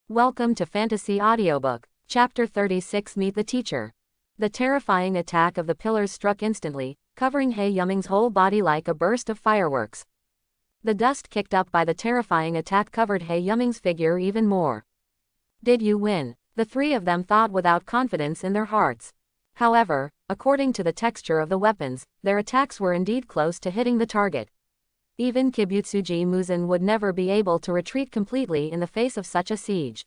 Welcome to Fantasy Audiobook, Chapter 36 Meet the Teacher. The terrifying attack of the pillars struck instantly, covering He Yuming's whole body like a burst of fireworks. The dust kicked up by the terrifying attack covered He Yuming's figure even more. Did you win? The three of them thought without confidence in their hearts. However, according to the texture of the weapons, their attacks were indeed close to hitting the target. Even Kibutsuji Muzan would never be able to retreat completely in the face of such a siege.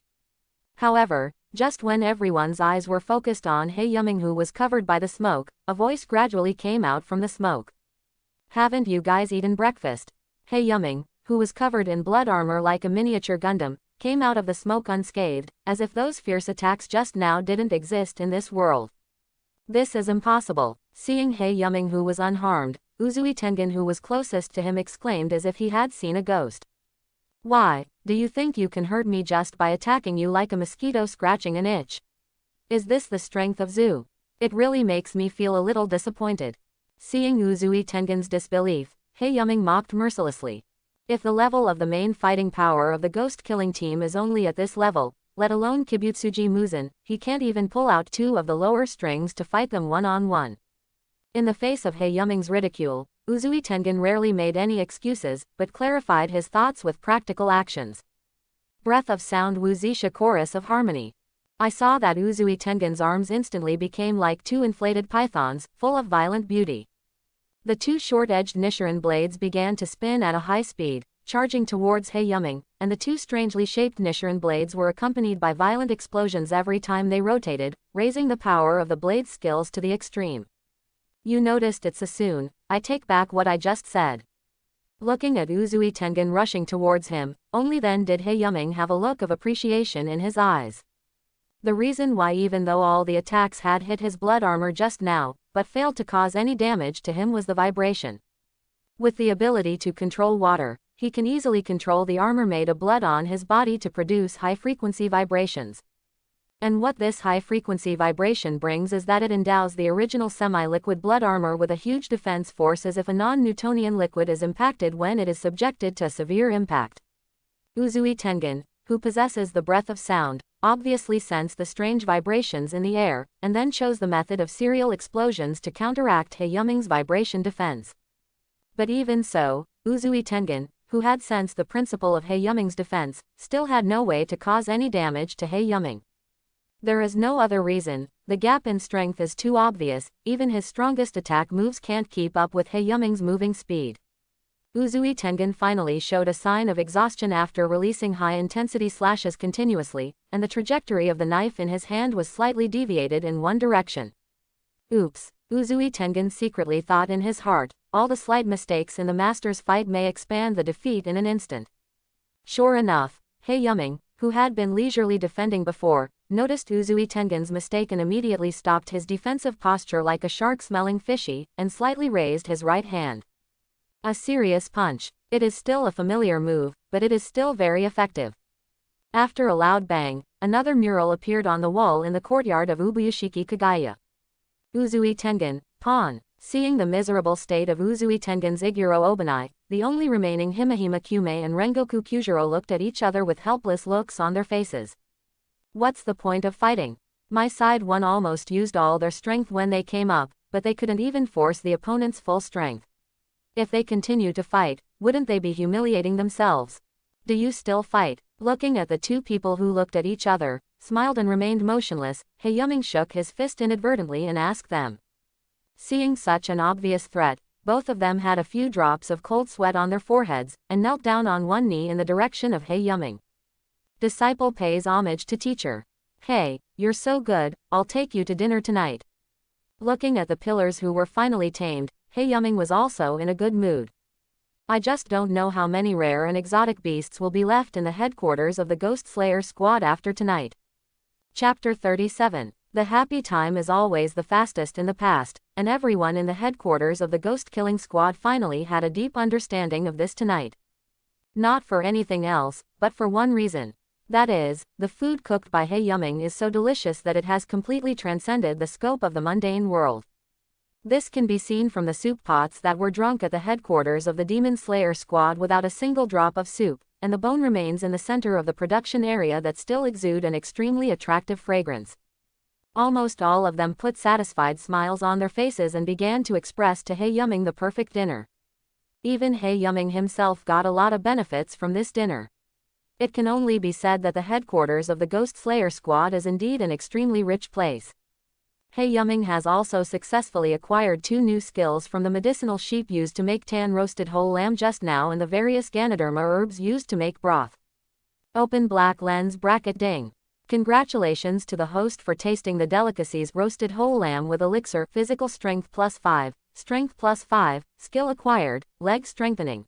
However, just when everyone's eyes were focused on He Yuming, who was covered by the smoke, a voice gradually came out from the smoke. "Haven't you guys eaten breakfast?" He Yuming, who was covered in blood armor like a miniature Gundam, came out of the smoke unscathed, as if those fierce attacks just now didn't exist in this world. "This is impossible." Seeing He Yuming, who was unharmed, Uzui Tengen, who was closest to him, exclaimed as if he had seen a ghost. "Why, do you think you can hurt me just by attacking you like a mosquito scratching an itch? Is this the strength of Zu? It really makes me feel a little disappointed." Seeing Uzui Tengen's disbelief, He Yuming mocked mercilessly. "If the level of the main fighting power of the ghost-killing team is only at this level, let alone Kibutsuji Muzan, he can't even pull out two of the lower strings to fight them one-on-one." In the face of He Yuming's ridicule, Uzui Tengen rarely made any excuses, but clarified his thoughts with practical actions. Breath of sound, Wuzisha chorus of harmony. I saw that Uzui Tengen's arms instantly became like two inflated pythons, full of violent beauty. The two short-edged Nichiren blades began to spin at a high speed, charging towards He Yuming, and the two strangely shaped Nichiren blades were accompanied by violent explosions every time they rotated, raising the power of the blade's skills to the extreme. "You noticed it, Sassoon. I take back what I just said." Looking at Uzui Tengen rushing towards him, only then did He Yuming have a look of appreciation in his eyes. The reason why, even though all the attacks had hit his blood armor just now, but failed to cause any damage to him, was the vibration. With the ability to control water, he can easily control the armor made of blood on his body to produce high-frequency vibrations. And what this high-frequency vibration brings is that it endows the original semi-liquid blood armor with a huge defense force, as if a non-Newtonian liquid is impacted when it is subjected to severe impact. Uzui Tengen, who possesses the breath of sound, obviously sensed the strange vibrations in the air, and then chose the method of serial explosions to counteract He Yuming's vibration defense. But even so, Uzui Tengen, who had sensed the principle of He Yuming's defense, still had no way to cause any damage to He Yuming. There is no other reason. The gap in strength is too obvious. Even his strongest attack moves can't keep up with He Yuming's moving speed. Uzui Tengen finally showed a sign of exhaustion after releasing high-intensity slashes continuously, and the trajectory of the knife in his hand was slightly deviated in one direction. Oops, Uzui Tengen secretly thought in his heart, all the slight mistakes in the master's fight may expand the defeat in an instant. Sure enough, He Yuming, who had been leisurely defending before, noticed Uzui Tengen's mistake and immediately stopped his defensive posture like a shark smelling fishy, and slightly raised his right hand. A serious punch. It is still a familiar move, but it is still very effective. After a loud bang, another mural appeared on the wall in the courtyard of Ubuyashiki Kagaya. Uzui Tengen, pawn. Seeing the miserable state of Uzui Tengen's Iguro Obanai, the only remaining Himehime Kyume and Rengoku Kyujiro looked at each other with helpless looks on their faces. What's the point of fighting? My side one almost used all their strength when they came up, but they couldn't even force the opponent's full strength. If they continue to fight, wouldn't they be humiliating themselves? Do you still fight? Looking at the two people who looked at each other, smiled and remained motionless, He Yuming shook his fist inadvertently and asked them. Seeing such an obvious threat, both of them had a few drops of cold sweat on their foreheads, and knelt down on one knee in the direction of He Yuming. Disciple pays homage to teacher. "Hey, you're so good, I'll take you to dinner tonight." Looking at the pillars who were finally tamed, He Yuming was also in a good mood. "I just don't know how many rare and exotic beasts will be left in the headquarters of the Ghost Slayer squad after tonight." Chapter 37. The happy time is always the fastest in the past, and everyone in the headquarters of the ghost-killing squad finally had a deep understanding of this tonight. Not for anything else, but for one reason. That is, the food cooked by He Yuming is so delicious that it has completely transcended the scope of the mundane world. This can be seen from the soup pots that were drunk at the headquarters of the Demon Slayer squad without a single drop of soup, and the bone remains in the center of the production area that still exude an extremely attractive fragrance. Almost all of them put satisfied smiles on their faces and began to express to Hae Yuming the perfect dinner. Even Hae Yuming himself got a lot of benefits from this dinner. It can only be said that the headquarters of the Ghost Slayer squad is indeed an extremely rich place. Hae Yuming has also successfully acquired 2 new skills from the medicinal sheep used to make tan roasted whole lamb just now and the various Ganoderma herbs used to make broth. Open black lens bracket ding. Congratulations to the host for tasting the delicacies roasted whole lamb with elixir physical strength +5, strength +5, skill acquired, leg strengthening.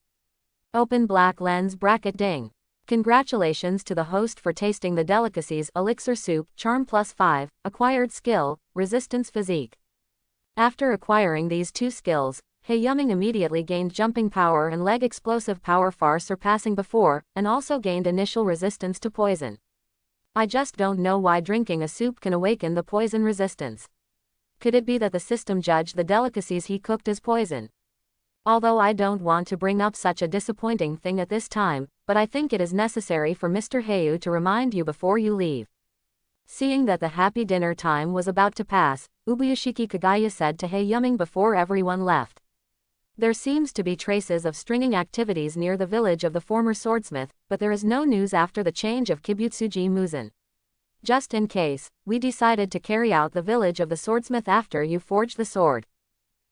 Open black lens bracket ding. Congratulations to the host for tasting the delicacies elixir soup charm +5, acquired skill, resistance physique. After acquiring these 2 skills, Hae Yuming immediately gained jumping power and leg explosive power far surpassing before, and also gained initial resistance to poison. I just don't know why drinking a soup can awaken the poison resistance. Could it be that the system judged the delicacies he cooked as poison? Although I don't want to bring up such a disappointing thing at this time, but I think it is necessary for Mr. Hayu to remind you before you leave. Seeing that the happy dinner time was about to pass, Ubuyashiki Kagaya said to Hae Yuming before everyone left. There seems to be traces of stringing activities near the village of the former swordsmith, but there is no news after the change of Kibutsuji Muzan. Just in case, we decided to carry out the village of the swordsmith after you forged the sword.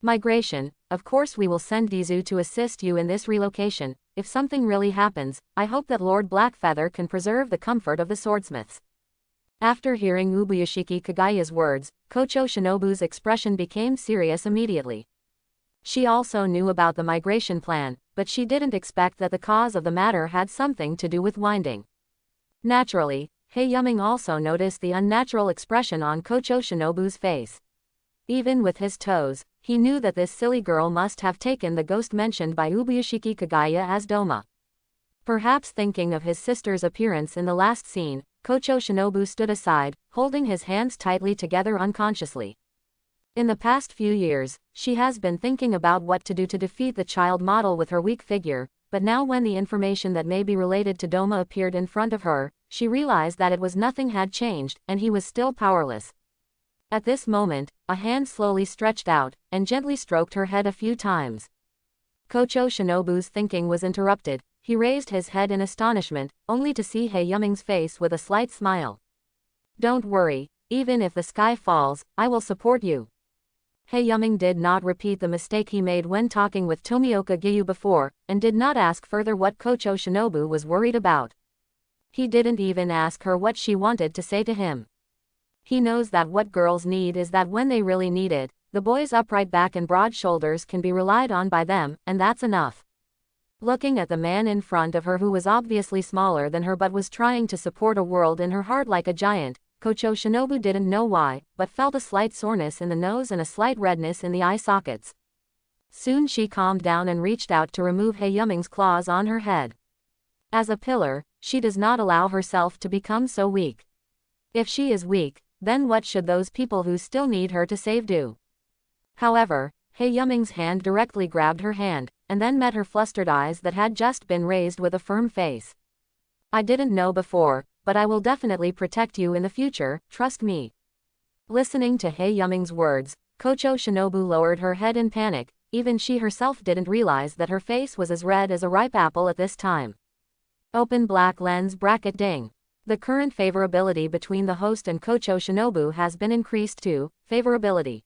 Migration, of course we will send Dizu to assist you in this relocation. If something really happens, I hope that Lord Blackfeather can preserve the comfort of the swordsmiths. After hearing Ubuyashiki Kagaya's words, Kocho Shinobu's expression became serious immediately. She also knew about the migration plan, but she didn't expect that the cause of the matter had something to do with winding. Naturally, Hae Yuming also noticed the unnatural expression on Kocho Shinobu's face. Even with his toes, he knew that this silly girl must have taken the ghost mentioned by Ubuyashiki Kagaya as Doma. Perhaps thinking of his sister's appearance in the last scene, Kocho Shinobu stood aside, holding his hands tightly together unconsciously. In the past few years, she has been thinking about what to do to defeat the child model with her weak figure, but now when the information that may be related to Doma appeared in front of her, she realized that it was nothing had changed, and he was still powerless. At this moment, a hand slowly stretched out, and gently stroked her head a few times. Kocho Shinobu's thinking was interrupted. He raised his head in astonishment, only to see Hae Yuming's face with a slight smile. Don't worry, even if the sky falls, I will support you. Hae Yuming did not repeat the mistake he made when talking with Tomioka Giyu before, and did not ask further what Kocho Shinobu was worried about. He didn't even ask her what she wanted to say to him. He knows that what girls need is that when they really need it, the boy's upright back and broad shoulders can be relied on by them, and that's enough. Looking at the man in front of her who was obviously smaller than her but was trying to support a world in her heart like a giant, Kocho Shinobu didn't know why, but felt a slight soreness in the nose and a slight redness in the eye sockets. Soon she calmed down and reached out to remove Hae Yuming's claws on her head. As a pillar, she does not allow herself to become so weak. If she is weak, then what should those people who still need her to save do? However, Hae Yuming's hand directly grabbed her hand, and then met her flustered eyes that had just been raised with a firm face. I didn't know before, but I will definitely protect you in the future, trust me. Listening to Hae Yuming's words, Kocho Shinobu lowered her head in panic. Even she herself didn't realize that her face was as red as a ripe apple at this time. Open black lens bracket ding. The current favorability between the host and Kocho Shinobu has been increased to favorability.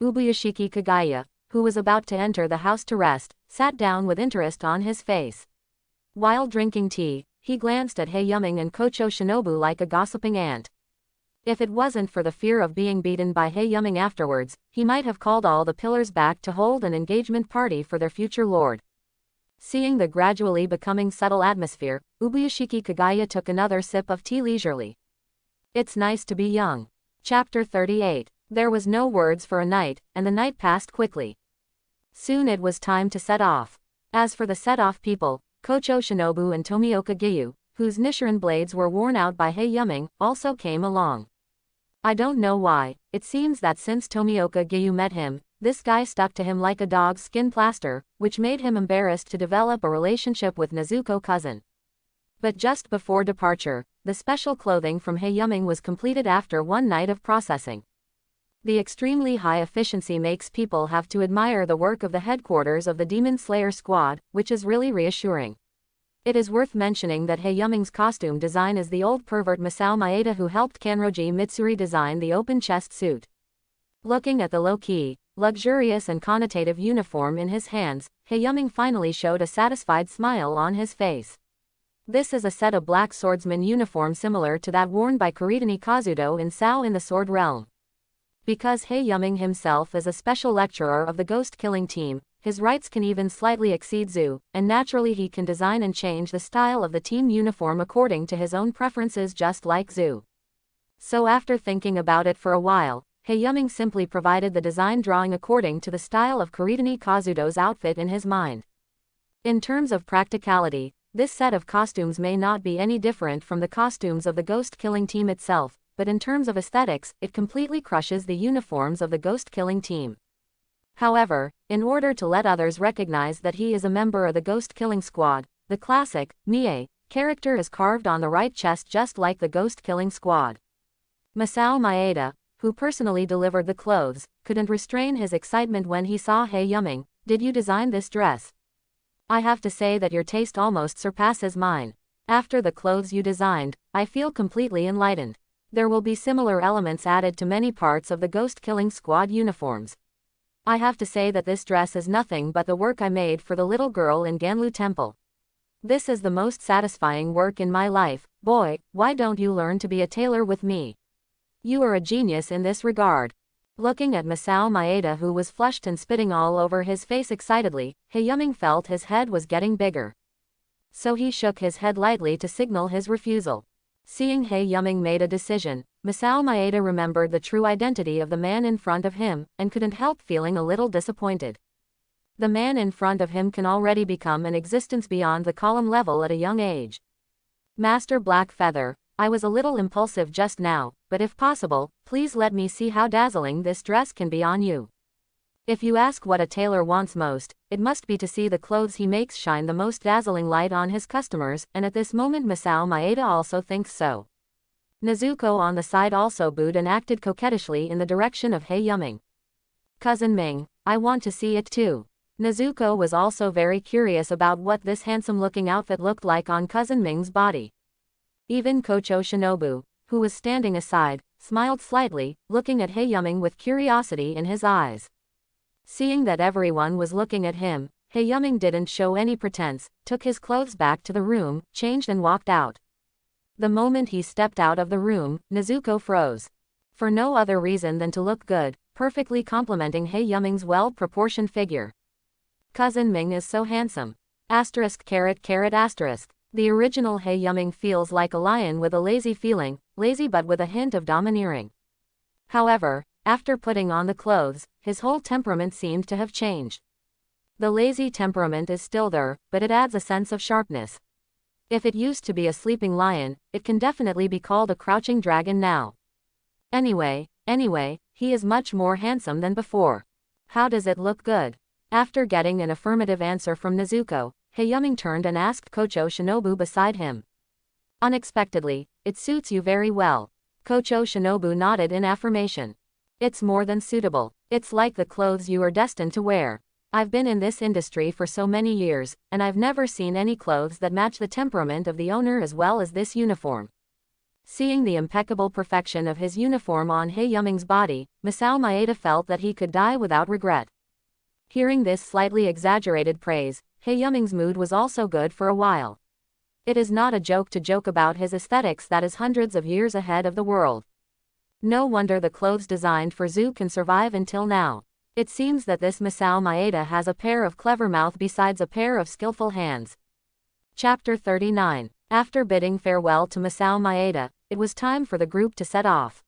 Ubuyashiki Kagaya, who was about to enter the house to rest, sat down with interest on his face. While drinking tea, he glanced at Hae Yuming and Kocho Shinobu like a gossiping ant. If it wasn't for the fear of being beaten by Hae Yuming afterwards, he might have called all the pillars back to hold an engagement party for their future lord. Seeing the gradually becoming subtle atmosphere, Ubuyashiki Kagaya took another sip of tea leisurely. It's nice to be young. Chapter 38. There was no words for a night, and the night passed quickly. Soon it was time to set off. As for the set-off people, Kocho Shinobu and Tomioka Giyu, whose Nichiren blades were worn out by Hae Yuming, also came along. I don't know why, it seems that since Tomioka Giyu met him, this guy stuck to him like a dog's skin plaster, which made him embarrassed to develop a relationship with Nezuko cousin. But just before departure, the special clothing from He Yuming was completed after one night of processing. The extremely high efficiency makes people have to admire the work of the headquarters of the Demon Slayer squad, which is really reassuring. It is worth mentioning that He Yuming's costume design is the old pervert Masao Maeda who helped Kanroji Mitsuri design the open chest suit. Looking at the low-key, luxurious and connotative uniform in his hands, He Yuming finally showed a satisfied smile on his face. This is a set of black swordsman uniform similar to that worn by Kuretani Kazuto in Sao in the Sword Realm. Because He Yuming himself is a special lecturer of the ghost-killing team, his rights can even slightly exceed Zu, and naturally he can design and change the style of the team uniform according to his own preferences just like Zu. So after thinking about it for a while, He Yuming simply provided the design drawing according to the style of Kuretani Kazuto's outfit in his mind. In terms of practicality, this set of costumes may not be any different from the costumes of the ghost-killing team itself, but in terms of aesthetics, it completely crushes the uniforms of the ghost-killing team. However, in order to let others recognize that he is a member of the ghost-killing squad, the classic, Mie, character is carved on the right chest just like the ghost-killing squad. Masao Maeda, who personally delivered the clothes, couldn't restrain his excitement when he saw He Yuming. "Did you design this dress? I have to say that your taste almost surpasses mine. After the clothes you designed, I feel completely enlightened. There will be similar elements added to many parts of the ghost-killing squad uniforms. I have to say that this dress is nothing but the work I made for the little girl in Ganlu Temple. This is the most satisfying work in my life. Boy, why don't you learn to be a tailor with me? You are a genius in this regard." Looking at Masao Maeda who was flushed and spitting all over his face excitedly, He Yuming felt his head was getting bigger. So he shook his head lightly to signal his refusal. Seeing He Yuming made a decision, Masao Maeda remembered the true identity of the man in front of him, and couldn't help feeling a little disappointed. The man in front of him can already become an existence beyond the column level at a young age. "Master Black Feather, I was a little impulsive just now, but if possible, please let me see how dazzling this dress can be on you. If you ask what a tailor wants most, it must be to see the clothes he makes shine the most dazzling light on his customers, and at this moment Masao Maeda also thinks so." Nezuko on the side also booed and acted coquettishly in the direction of He Yuming. "Cousin Ming, I want to see it too." Nezuko was also very curious about what this handsome-looking outfit looked like on Cousin Ming's body. Even Kocho Shinobu, who was standing aside, smiled slightly, looking at He Yuming with curiosity in his eyes. Seeing that everyone was looking at him, He Yuming didn't show any pretense, took his clothes back to the room, changed and walked out. The moment he stepped out of the room, Nezuko froze. For no other reason than to look good, perfectly complementing He Yuming's well-proportioned figure. "Cousin Ming is so handsome. *******. The original He Yuming feels like a lion with a lazy feeling, lazy but with a hint of domineering. However, after putting on the clothes, his whole temperament seemed to have changed. The lazy temperament is still there, but it adds a sense of sharpness. If it used to be a sleeping lion, it can definitely be called a crouching dragon now. Anyway, he is much more handsome than before. How does it look good?" After getting an affirmative answer from Nezuko, He Yuming turned and asked Kocho Shinobu beside him. "Unexpectedly, it suits you very well." Kocho Shinobu nodded in affirmation. "It's more than suitable. It's like the clothes you are destined to wear. I've been in this industry for so many years, and I've never seen any clothes that match the temperament of the owner as well as this uniform." Seeing the impeccable perfection of his uniform on He Yuming's body, Masao Maeda felt that he could die without regret. Hearing this slightly exaggerated praise, He Yuming's mood was also good for a while. It is not a joke to joke about his aesthetics that is hundreds of years ahead of the world. No wonder the clothes designed for Zu can survive until now. It seems that this Masao Maeda has a pair of clever mouth besides a pair of skillful hands. Chapter 39. After bidding farewell to Masao Maeda, it was time for the group to set off.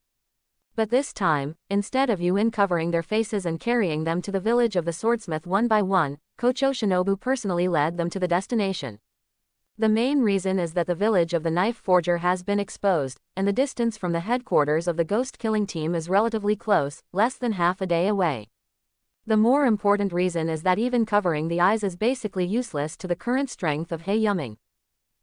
But this time, instead of uncovering their faces and carrying them to the village of the swordsmith one by one, Kocho Shinobu personally led them to the destination. The main reason is that the village of the knife forger has been exposed, and the distance from the headquarters of the ghost-killing team is relatively close, less than half a day away. The more important reason is that even covering the eyes is basically useless to the current strength of He Yuming.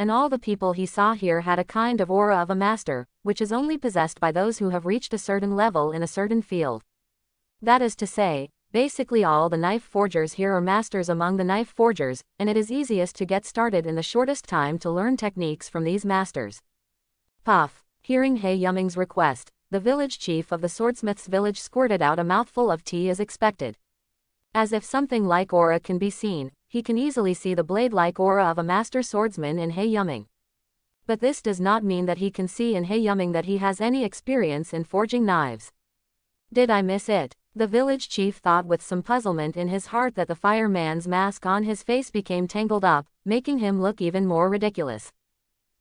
and all the people he saw here had a kind of aura of a master, which is only possessed by those who have reached a certain level in a certain field. That is to say, basically all the knife forgers here are masters among the knife forgers, and it is easiest to get started in the shortest time to learn techniques from these masters. Puff. Hearing He Yuming's request, the village chief of the swordsmith's village squirted out a mouthful of tea as expected. As if something like aura can be seen, he can easily see the blade-like aura of a master swordsman in He Yuming. But this does not mean that he can see in He Yuming that he has any experience in forging knives. Did I miss it? The village chief thought with some puzzlement in his heart that the fireman's mask on his face became tangled up, making him look even more ridiculous.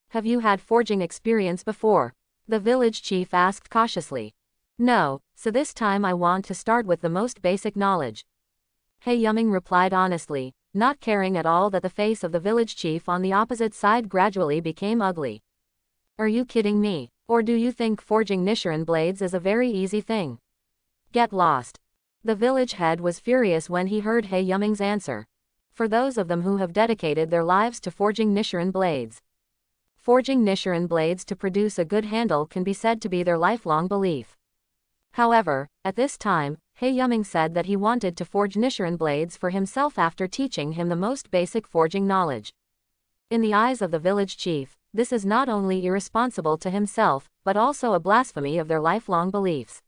Have you had forging experience before? The village chief asked cautiously. No, so this time I want to start with the most basic knowledge. He Yuming replied honestly, not caring at all that the face of the village chief on the opposite side gradually became ugly. Are you kidding me? Or do you think forging Nichiren blades is a very easy thing? Get lost. The village head was furious when he heard He Yuming's answer. For those of them who have dedicated their lives to forging Nichiren blades, forging Nichiren blades to produce a good handle can be said to be their lifelong belief. However, at this time, He Yuming said that he wanted to forge Nichiren blades for himself after teaching him the most basic forging knowledge. In the eyes of the village chief, this is not only irresponsible to himself, but also a blasphemy of their lifelong beliefs.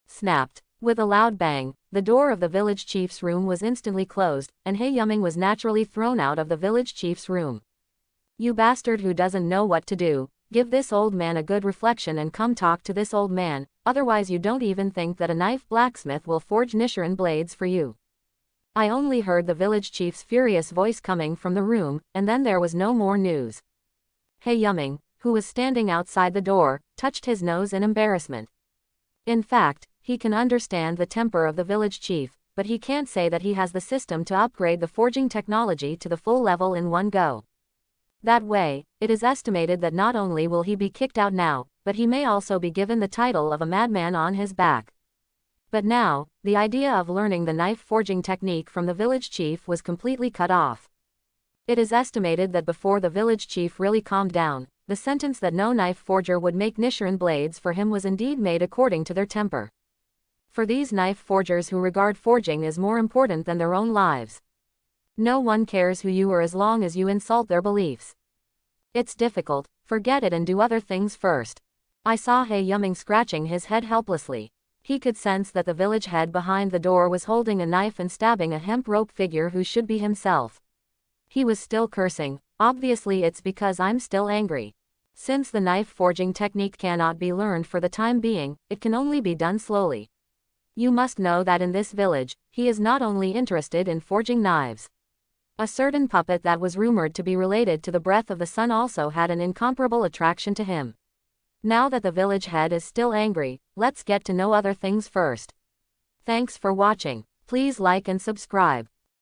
Snapped. With a loud bang, the door of the village chief's room was instantly closed, and He Yuming was naturally thrown out of the village chief's room. You bastard who doesn't know what to do, give this old man a good reflection and come talk to this old man, otherwise you don't even think that a knife blacksmith will forge Nichiren blades for you. I only heard the village chief's furious voice coming from the room, and then there was no more news. He Yuming, who was standing outside the door, touched his nose in embarrassment. In fact, he can understand the temper of the village chief, but he can't say that he has the system to upgrade the forging technology to the full level in one go. That way, it is estimated that not only will he be kicked out now, but he may also be given the title of a madman on his back. But now, the idea of learning the knife forging technique from the village chief was completely cut off. It is estimated that before the village chief really calmed down, the sentence that no knife forger would make Nichiren blades for him was indeed made according to their temper. For these knife forgers who regard forging as more important than their own lives. No one cares who you are as long as you insult their beliefs. It's difficult, forget it and do other things first. I saw He Yuming scratching his head helplessly. He could sense that the village head behind the door was holding a knife and stabbing a hemp rope figure who should be himself. He was still cursing. Obviously it's because I'm still angry. Since the knife forging technique cannot be learned for the time being, it can only be done slowly. You must know that in this village, he is not only interested in forging knives. A certain puppet that was rumored to be related to the breath of the sun also had an incomparable attraction to him. Now that the village head is still angry, let's get to know other things first. Thanks for watching. Please like and subscribe.